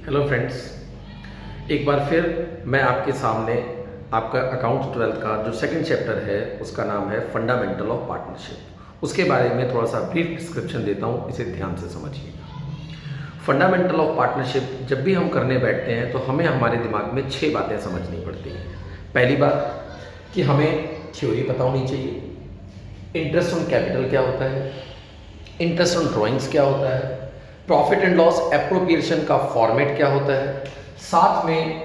Hello friends, एक बार फिर मैं आपके सामने आपका अकाउंट 12th का जो सेकंड चैप्टर है उसका नाम है फंडामेंटल ऑफ पार्टनरशिप। उसके बारे में थोड़ा सा ब्रीफ डिस्क्रिप्शन देता हूँ, इसे ध्यान से समझिएगा। फंडामेंटल ऑफ पार्टनरशिप जब भी हम करने बैठते हैं तो हमें हमारे दिमाग में 6 बातें समझनी पड़ती हैं। पहली बात कि हमें थ्योरी पता होनी चाहिए, इंटरेस्ट ऑन कैपिटल क्या होता है, इंटरेस्ट ऑन ड्राइंग्स क्या होता है, प्रॉफिट एंड लॉस एप्रोप्रिएशन का फॉर्मेट क्या होता है, साथ में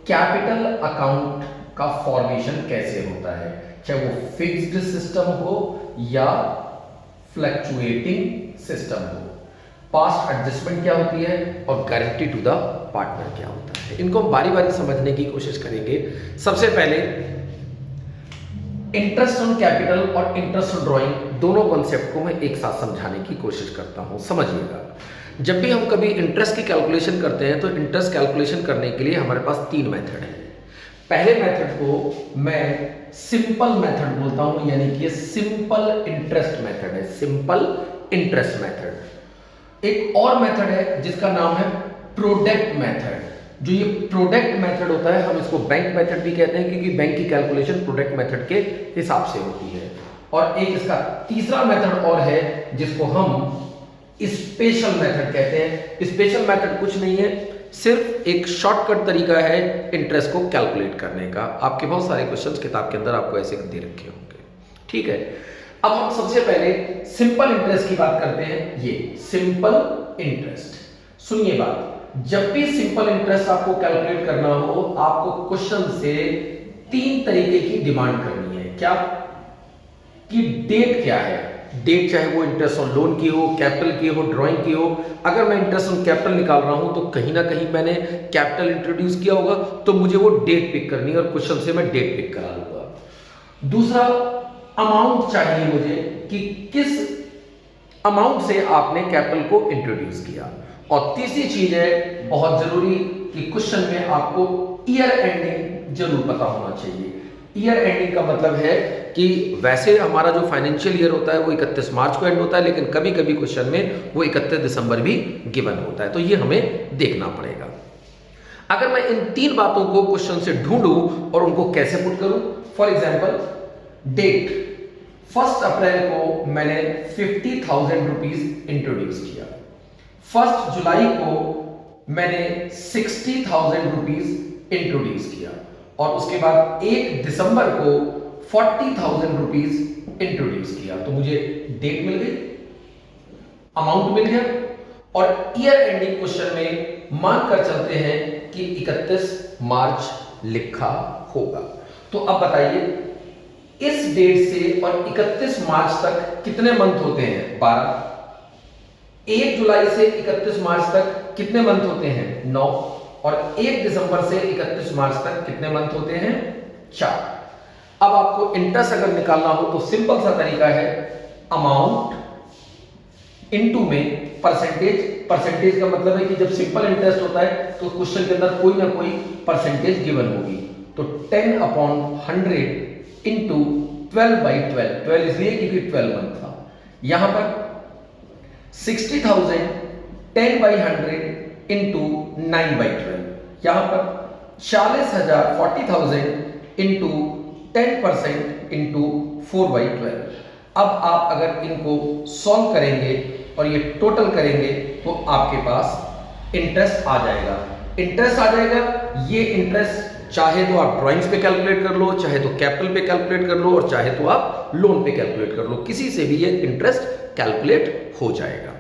कैपिटल अकाउंट का फॉर्मेशन कैसे होता है, चाहे वो फिक्स्ड सिस्टम हो या फ्लक्चुएटिंग सिस्टम हो, पास्ट एडजस्टमेंट क्या होती है और गारंटी टू द पार्टनर क्या होता है। इनको हम बारी बारी समझने की कोशिश करेंगे। सबसे पहले इंटरेस्ट ऑन कैपिटल और इंटरेस्ट ऑन ड्राइंग दोनों कॉन्सेप्ट को मैं एक साथ समझाने की कोशिश करता हूं। समझिएगा, जब भी हम कभी इंटरेस्ट की कैलकुलेशन करते हैं तो इंटरेस्ट कैलकुलेशन करने के लिए हमारे पास 3 मेथड हैं। पहले मेथड को मैं सिंपल मेथड बोलता हूं, यानी कि सिंपल इंटरेस्ट मेथड है, सिंपल इंटरेस्ट मेथड। एक और मेथड है जिसका नाम है प्रोडक्ट मेथड। जो ये प्रोडक्ट मेथड होता है हम इसको बैंक मेथड भी कहते हैं, क्योंकि बैंक की कैलकुलेशन प्रोडक्ट मेथड के हिसाब से होती है। और एक इसका तीसरा मेथड और है जिसको हम स्पेशल मेथड कहते हैं। स्पेशल मेथड कुछ नहीं है, सिर्फ एक शॉर्टकट तरीका है इंटरेस्ट को कैलकुलेट करने का। आपके बहुत सारे क्वेश्चंस किताब के अंदर आपको ऐसे दे रखे होंगे, ठीक है। अब हम सबसे पहले सिंपल इंटरेस्ट की बात करते हैं। ये सिंपल इंटरेस्ट, सुनिए बात, जब भी सिंपल इंटरेस्ट आपको कैलकुलेट करना हो आपको क्वेश्चन से 3 तरीके की डिमांड करनी है। क्या कि डेट क्या है, डेट चाहे वो इंटरेस्ट ऑन लोन की हो, कैपिटल की हो, ड्राइंग की हो। अगर मैं इंटरेस्ट ऑन कैपिटल निकाल रहा हूं तो कहीं ना कहीं मैंने कैपिटल इंट्रोड्यूस किया होगा, तो मुझे वो डेट पिक करनी है और क्वेश्चन से मैं डेट पिक करा लूंगा। दूसरा, अमाउंट चाहिए मुझे कि किस अमाउंट से आपने कैपिटल को इंट्रोड्यूस किया। और तीसरी चीज है बहुत जरूरी कि क्वेश्चन में आपको ईयर एंडिंग जरूर पता होना चाहिए। ईयर एंडिंग का मतलब है कि वैसे हमारा जो फाइनेंशियल ईयर होता है वो 31 मार्च को एंड होता है, लेकिन कभी कभी क्वेश्चन में वो 31 दिसंबर भी गिवन होता है, तो ये हमें देखना पड़ेगा। अगर मैं इन 3 बातों को क्वेश्चन से ढूंढूं और उनको कैसे पुट करूं, फॉर एग्जाम्पल डेट 1 अप्रैल को मैंने 50,000 रुपीज इंट्रोड्यूस किया, 1 जुलाई को मैंने 60,000 रुपीज इंट्रोड्यूस किया और उसके बाद 1 दिसंबर को 40,000 रुपीज इंट्रोड्यूस किया। तो मुझे डेट मिल गई, अमाउंट मिल गया और ईयर एंडिंग क्वेश्चन में मान कर चलते हैं कि 31 मार्च लिखा होगा। तो अब बताइए इस डेट से और 31 मार्च तक कितने मंथ होते हैं? 12। 1 जुलाई से 31 मार्च तक कितने मंथ होते हैं? 9। और 1 दिसंबर से 31 मार्च तक कितने मंथ होते हैं? 4। अब आपको इंटरेस्ट अगर निकालना हो तो सिंपल सा तरीका है, अमाउंट इनटू में परसेंटेज। परसेंटेज का मतलब है कि जब सिंपल इंटरेस्ट होता है तो क्वेश्चन के अंदर कोई ना कोई परसेंटेज गिवन होगी। तो 10/100 इंटू 12/12, 12 इसलिए क्योंकि 12 मंथ था। यहां पर 60,000 10/100 इंटू 9/12, यहां पर 40,000 इंटू 10% इंटू 4/12। अब आप अगर इनको सॉल्व करेंगे और ये टोटल करेंगे तो आपके पास इंटरेस्ट आ जाएगा। इंटरेस्ट आ जाएगा, ये इंटरेस्ट चाहे तो आप ड्राइंग्स पे कैलकुलेट कर लो, चाहे तो कैपिटल पे कैलकुलेट कर लो और चाहे तो आप लोन पे कैलकुलेट कर लो, किसी से भी ये इंटरेस्ट कैलकुलेट हो जाएगा।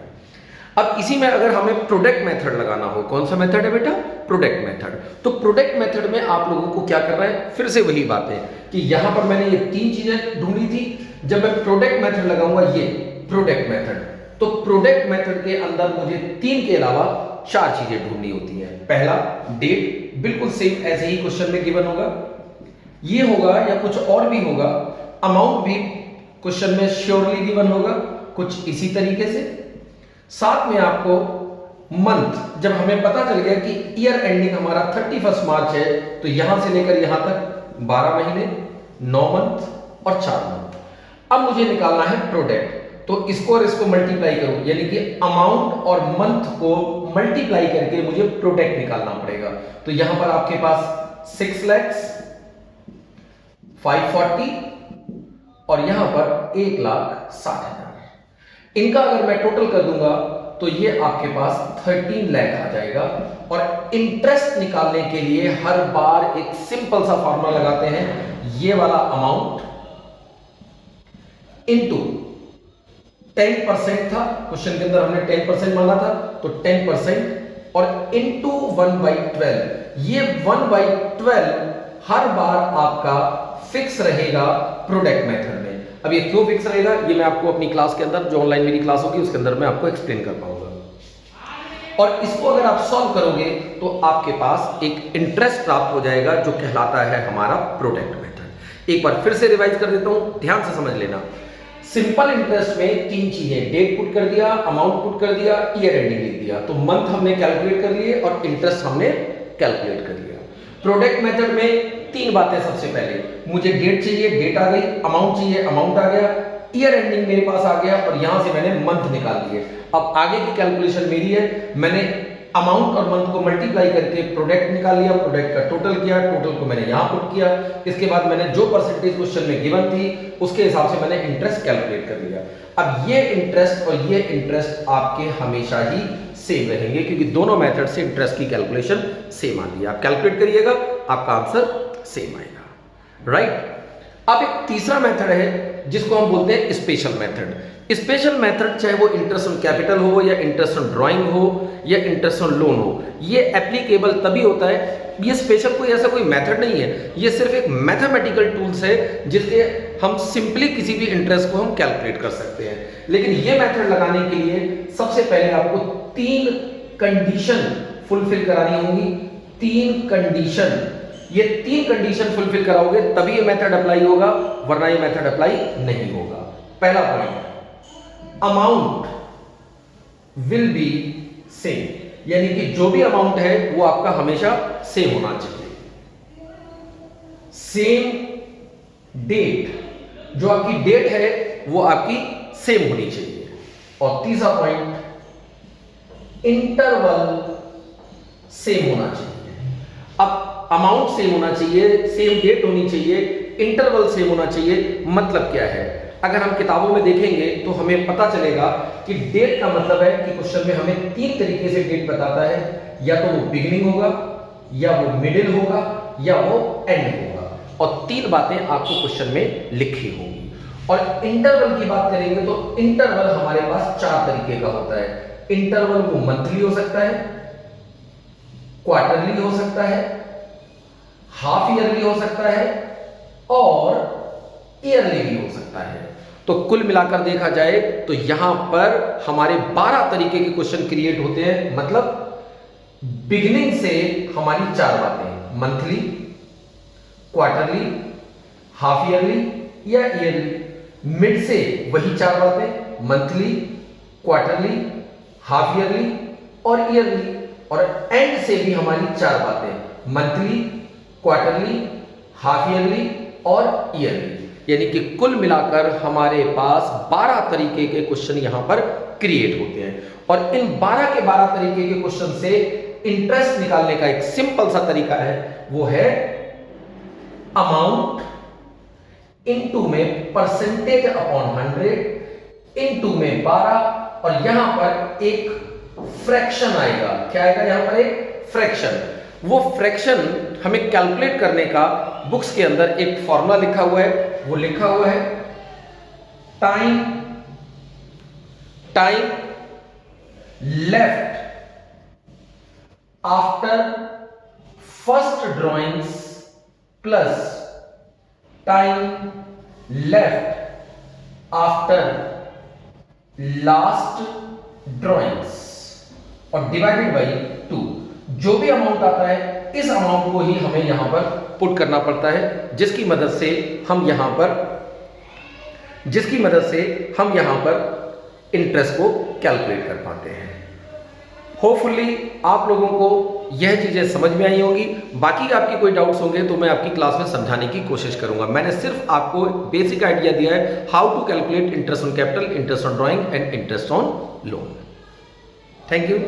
अब इसी में अगर हमें प्रोडक्ट मेथड लगाना हो, कौन सा मेथड है बेटा? Product method. तो प्रोडक्ट मेथड में आप लोगों को क्या करना है, फिर से वही बात है कि यहां पर मैंने ये 3 चीजें ढूंढी थी। जब मैं प्रोडक्ट मेथड लगाऊंगा, ये प्रोडक्ट मेथड, तो प्रोडक्ट मेथड के अंदर मुझे 3 के अलावा 4 चीजें ढूंढनी होती हैं। पहला, डेट, बिल्कुल सेम ऐसे ही क्वेश्चन में गिवन होगा, ये होगा या कुछ और भी होगा। अमाउंट भी क्वेश्चन में श्योरली गिवन होगा, कुछ इसी तरीके से। साथ में आपको मंथ, जब हमें पता चल गया कि ईयर एंडिंग हमारा 31 मार्च है तो यहां से लेकर यहां तक 12 महीने, 9 मंथ और 4 मंथ। अब मुझे निकालना है प्रोडक्ट। तो इसको और इसको मल्टीप्लाई करूं, यानी कि अमाउंट और मंथ को मल्टीप्लाई करके मुझे प्रोडक्ट निकालना पड़ेगा। तो यहां पर आपके पास 6 लाख 540 और यहां पर 1,60,000। इनका अगर मैं टोटल कर दूंगा तो ये आपके पास 13 लाख आ जाएगा। और इंटरेस्ट निकालने के लिए हर बार एक सिंपल सा फॉर्मूला लगाते हैं, ये वाला अमाउंट इनटू 10% था, क्वेश्चन के अंदर हमने 10% माना था, तो 10% और इनटू 1/12। ये 1/12 हर बार आपका फिक्स रहेगा प्रोडक्ट मेथड में। अब ये क्यों फिक्स रहेगा, ये मैं आपको अपनी क्लास के अंदर, जो ऑनलाइन मेरी क्लास होगी उसके अंदर मैं आपको एक्सप्लेन कर पाऊंगा। और इसको अगर आप सॉल्व करोगे तो आपके पास एक इंटरेस्ट प्राप्त हो जाएगा जो कहलाता है हमारा प्रोडक्ट मेथड। एक बार फिर से रिवाइज कर देता हूं, ध्यान से समझ लेना। सिंपल इंटरेस्ट में 3 चीजें, डेट पुट कर दिया, अमाउंट पुट कर दिया, ईयर एंडिंग लिख दिया, तो मंथ हमने कैलकुलेट कर लिए और इंटरेस्ट हमने कैलकुलेट कर लिया। प्रोडक्ट मेथड में 3 बातें, सबसे पहले मुझे डेट चाहिए, डेट आ गई, अमाउंट चाहिए, अमाउंट आ गया, ईयर एंडिंग मेरे पास आ गया और यहां से मैंने मंथ निकाल लिए। अब आगे की कैलकुलेशन मेरी है, मैंने अमाउंट और मंथ को मल्टीप्लाई करके प्रोडक्ट निकाल लिया, प्रोडक्ट का टोटल किया, टोटल को मैंने यहां पुट किया, इसके बाद मैंने जो परसेंटेज क्वेश्चन में गिवन थी उसके हिसाब से मैंने इंटरेस्ट कैलकुलेट कर लिया। अब ये इंटरेस्ट और ये इंटरेस्ट आपके हमेशा ही सेम रहेंगे, क्योंकि दोनों मेथड से इंटरेस्ट की कैलकुलेशन सेम आती है। आप कैलकुलेट करिएगा, आपका आंसर सेम आएगा, राइट। अब एक तीसरा मेथड है जिसको हम बोलते हैं स्पेशल मेथड। स्पेशल मेथड चाहे वो इंटरेस्ट ऑन कैपिटल हो या इंटरेस्ट ऑन ड्राइंग हो या इंटरेस्ट ऑन लोन हो, ये एप्लीकेबल तभी होता है। ये स्पेशल कोई ऐसा कोई मेथड नहीं है, ये सिर्फ एक मैथमेटिकल टूल्स है जिससे हम सिंपली किसी भी इंटरेस्ट को हम कैलकुलेट कर सकते हैं। लेकिन ये मेथड लगाने के लिए सबसे पहले आपको 3 कंडीशन फुलफिल करानी होंगी। 3 कंडीशन, ये 3 कंडीशन फुलफिल कराओगे तभी ये मेथड अप्लाई होगा, वरना ये मेथड अप्लाई नहीं होगा। पहला point, amount will be same, यानी कि जो भी अमाउंट है वो आपका हमेशा सेम होना चाहिए। सेम डेट, जो आपकी डेट है वो आपकी सेम होनी चाहिए। और तीसरा पॉइंट, इंटरवल सेम होना चाहिए। अब अमाउंट सेम होना चाहिए, सेम डेट होनी चाहिए, इंटरवल सेम होना चाहिए, मतलब क्या है? अगर हम किताबों में देखेंगे तो हमें पता चलेगा कि डेट का मतलब है कि क्वेश्चन में हमें 3 तरीके से डेट बताता है, या तो वो बिगिनिंग होगा, या वो मिडिल होगा, या वो एंड होगा। और 3 बातें आपको क्वेश्चन में लिखी होंगी। और इंटरवल की बात करेंगे तो इंटरवल हमारे पास 4 तरीके का होता है। इंटरवल वो मंथली हो सकता है, क्वार्टरली हो सकता है, हाफ ईयरली हो सकता है और ईयरली भी हो सकता है। तो कुल मिलाकर देखा जाए तो यहां पर हमारे 12 तरीके के क्वेश्चन क्रिएट होते हैं। मतलब बिगिनिंग से हमारी 4 बातें, मंथली, क्वार्टरली, हाफ ईयरली या ईयरली। मिड से वही 4 बातें, मंथली, क्वार्टरली, हाफ ईयरली और ईयरली। और एंड से भी हमारी 4 बातें, मंथली, क्वार्टरली, हाफ ईयरली और ईयरली। यानी कि कुल मिलाकर हमारे पास 12 तरीके के क्वेश्चन यहां पर क्रिएट होते हैं। और इन 12 के 12 तरीके के क्वेश्चन से इंटरेस्ट निकालने का एक सिंपल सा तरीका है, वो है अमाउंट इनटू में परसेंटेज अपॉन 100 इनटू में 12 और यहां पर एक फ्रैक्शन आएगा। क्या आएगा यहां पर? एक फ्रैक्शन। वो फ्रैक्शन हमें कैलकुलेट करने का बुक्स के अंदर एक फॉर्मूला लिखा हुआ है, वो लिखा हुआ है time left after first drawings plus time left after last drawings और डिवाइडेड बाई 2। जो भी अमाउंट आता है इस अमाउंट को ही हमें यहां पर पुट करना पड़ता है, जिसकी मदद से हम यहां पर इंटरेस्ट को कैलकुलेट कर पाते हैं। होपफुली आप लोगों को यह चीज़ें समझ में आई होंगी। बाकी आपकी कोई डाउट्स होंगे तो मैं आपकी क्लास में समझाने की कोशिश करूंगा। मैंने सिर्फ आपको बेसिक आइडिया दिया है how to calculate interest on capital, interest on drawing and interest on loan. Thank you.